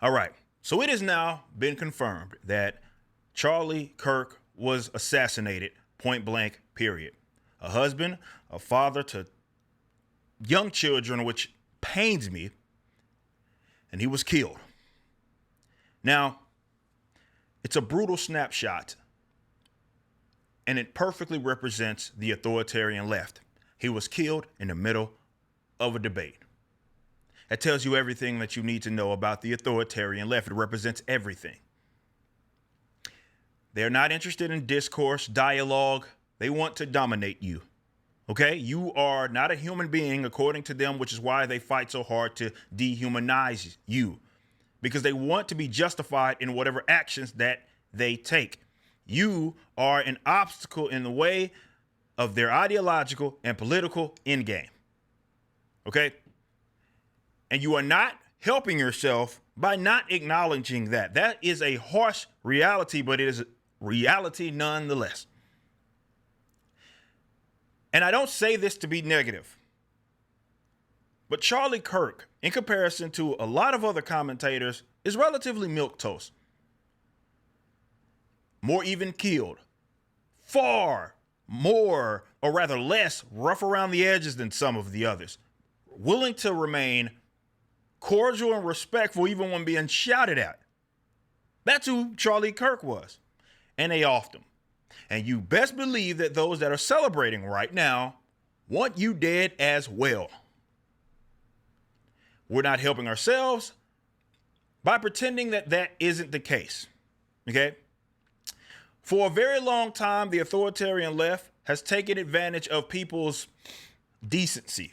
All right. So it has now been confirmed that Charlie Kirk was assassinated, point blank, period. A husband, a father to young children, which pains me, and he was killed. Now, it's a brutal snapshot, and it perfectly represents the authoritarian left. He was killed in the middle of a debate. That tells you everything that you need to know about the authoritarian left. It represents everything. They're not interested in discourse, dialogue. They want to dominate you. Okay? You are not a human being according to them, which is why they fight so hard to dehumanize you, because they want to be justified in whatever actions that they take. You are an obstacle in the way of their ideological and political endgame. Okay? And you are not helping yourself by not acknowledging that. That is a harsh reality, but it is reality nonetheless. And I don't say this to be negative, but Charlie Kirk, in comparison to a lot of other commentators, is relatively milquetoast. More even keeled. Far more, or rather less, rough around the edges than some of the others. Willing to remain cordial and respectful even when being shouted at. That's who Charlie Kirk was. And they offed him. And you best believe that those that are celebrating right now want you dead as well. We're not helping ourselves by pretending that that isn't the case. Okay? For a very long time, the authoritarian left has taken advantage of people's decency.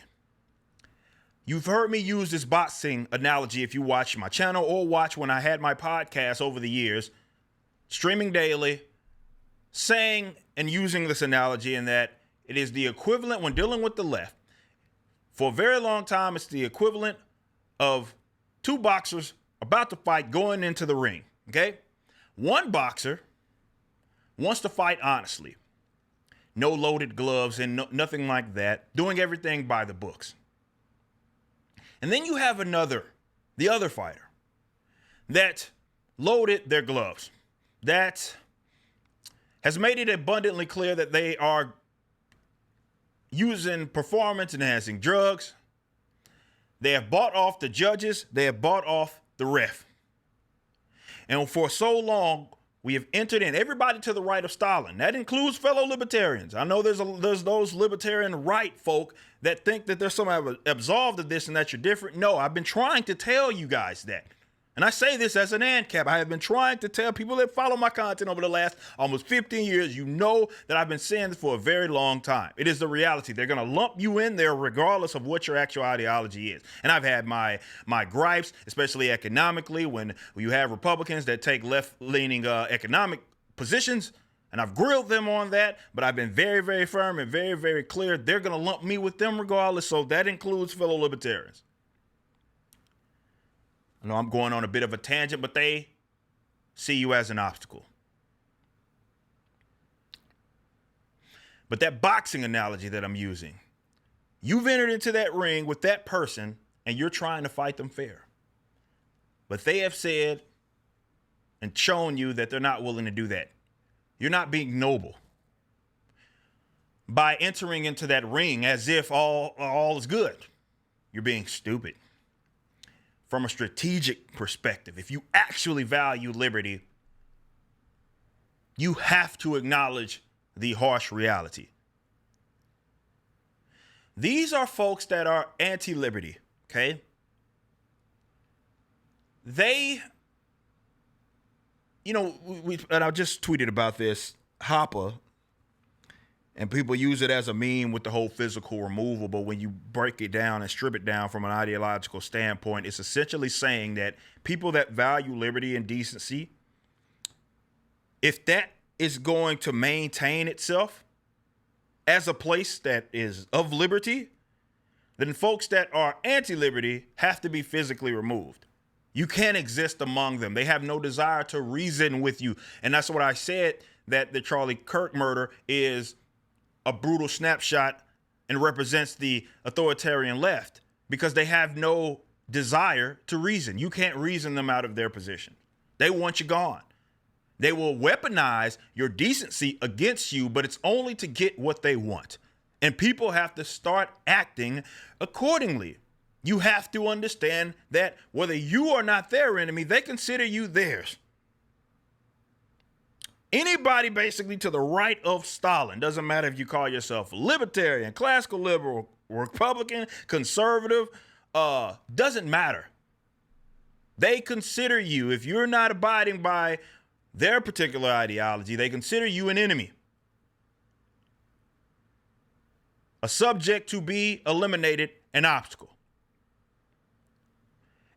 You've heard me use this boxing analogy if you watch my channel or watch when I had my podcast over the years, streaming daily, saying and using this analogy in that it is the equivalent when dealing with the left. For a very long time, it's the equivalent of two boxers about to fight going into the ring, okay? One boxer wants to fight honestly. No loaded gloves and nothing like that, doing everything by the books. And then you have the other fighter, that loaded their gloves, that has made it abundantly clear that they are using performance-enhancing drugs. They have bought off the judges. They have bought off the ref. And for so long, we have entered in everybody to the right of Stalin. That includes fellow libertarians. I know there's those libertarian right folk that think that they're somehow absolved of this and that you're different. No, I've been trying to tell you guys that. And I say this as an ANCAP. I have been trying to tell people that follow my content over the last almost 15 years. You know that I've been saying this for a very long time. It is the reality. They're going to lump you in there regardless of what your actual ideology is. And I've had my gripes, especially economically, when you have Republicans that take left-leaning economic positions. And I've grilled them on that, but I've been very, very firm and very, very clear. They're going to lump me with them regardless. So that includes fellow libertarians. I know I'm going on a bit of a tangent, but they see you as an obstacle. But that boxing analogy that I'm using, you've entered into that ring with that person and you're trying to fight them fair. But they have said and shown you that they're not willing to do that. You're not being noble by entering into that ring as if all is good. You're being stupid. From a strategic perspective, if you actually value liberty, you have to acknowledge the harsh reality. These are folks that are anti-liberty, okay? They, and I just tweeted about this, Hopper, and people use it as a meme with the whole physical removal. But when you break it down and strip it down from an ideological standpoint, it's essentially saying that people that value liberty and decency, if that is going to maintain itself as a place that is of liberty, then folks that are anti-liberty have to be physically removed. You can't exist among them. They have no desire to reason with you. And that's what I said, that the Charlie Kirk murder is a brutal snapshot and represents the authoritarian left, because they have no desire to reason. You can't reason them out of their position. They want you gone. They will weaponize your decency against you, but it's only to get what they want. And people have to start acting accordingly. You have to understand that whether you are not their enemy, they consider you theirs. Anybody basically to the right of Stalin, doesn't matter if you call yourself libertarian, classical liberal, Republican, conservative, doesn't matter. They consider you, if you're not abiding by their particular ideology, they consider you an enemy. A subject to be eliminated, an obstacle.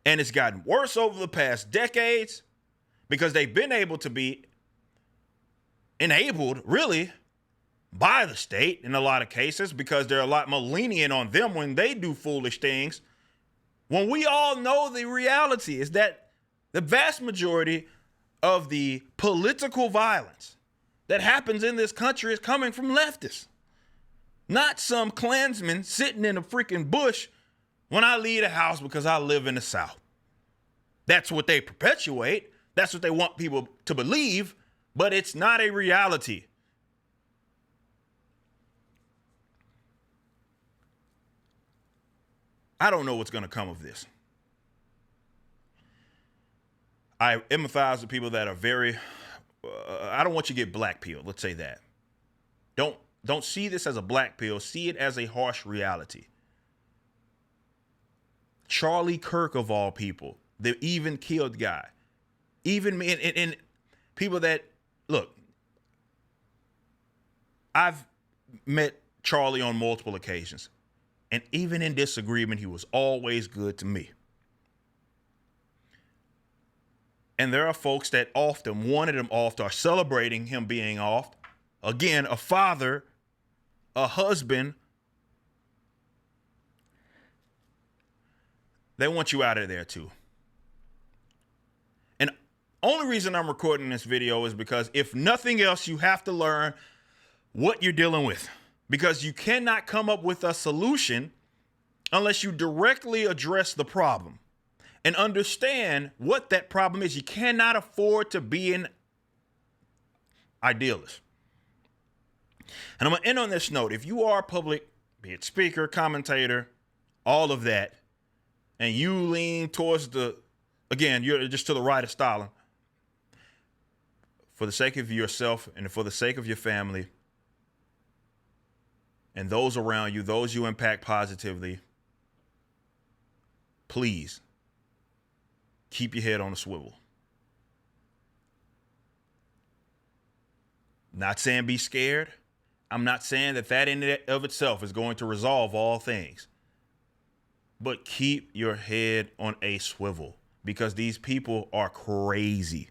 And it's gotten worse over the past decades because they've been able to be enabled, really, by the state in a lot of cases because they're a lot more lenient on them when they do foolish things. When we all know the reality is that the vast majority of the political violence that happens in this country is coming from leftists. Not some Klansman sitting in a freaking bush when I leave the house because I live in the South. That's what they perpetuate. That's what they want people to believe, but it's not a reality. I don't know what's going to come of this. I empathize with people that are very, I don't want you to get black pilled. Let's say that. Don't see this as a black pill. See it as a harsh reality. Charlie Kirk, of all people, the even killed guy, even in people that, look, I've met Charlie on multiple occasions, and even in disagreement, he was always good to me. And there are folks that often wanted him off, are celebrating him being off. Again, a father, a husband. They want you out of there too. And only reason I'm recording this video is because if nothing else, you have to learn what you're dealing with. Because you cannot come up with a solution unless you directly address the problem and understand what that problem is. You cannot afford to be an idealist. And I'm going to end on this note. If you are a public, be it speaker, commentator, all of that, and you lean towards again, you're just to the right of Stalin, for the sake of yourself and for the sake of your family and those around you, those you impact positively, please keep your head on a swivel. Not saying be scared. I'm not saying that in and of itself is going to resolve all things. But keep your head on a swivel because these people are crazy.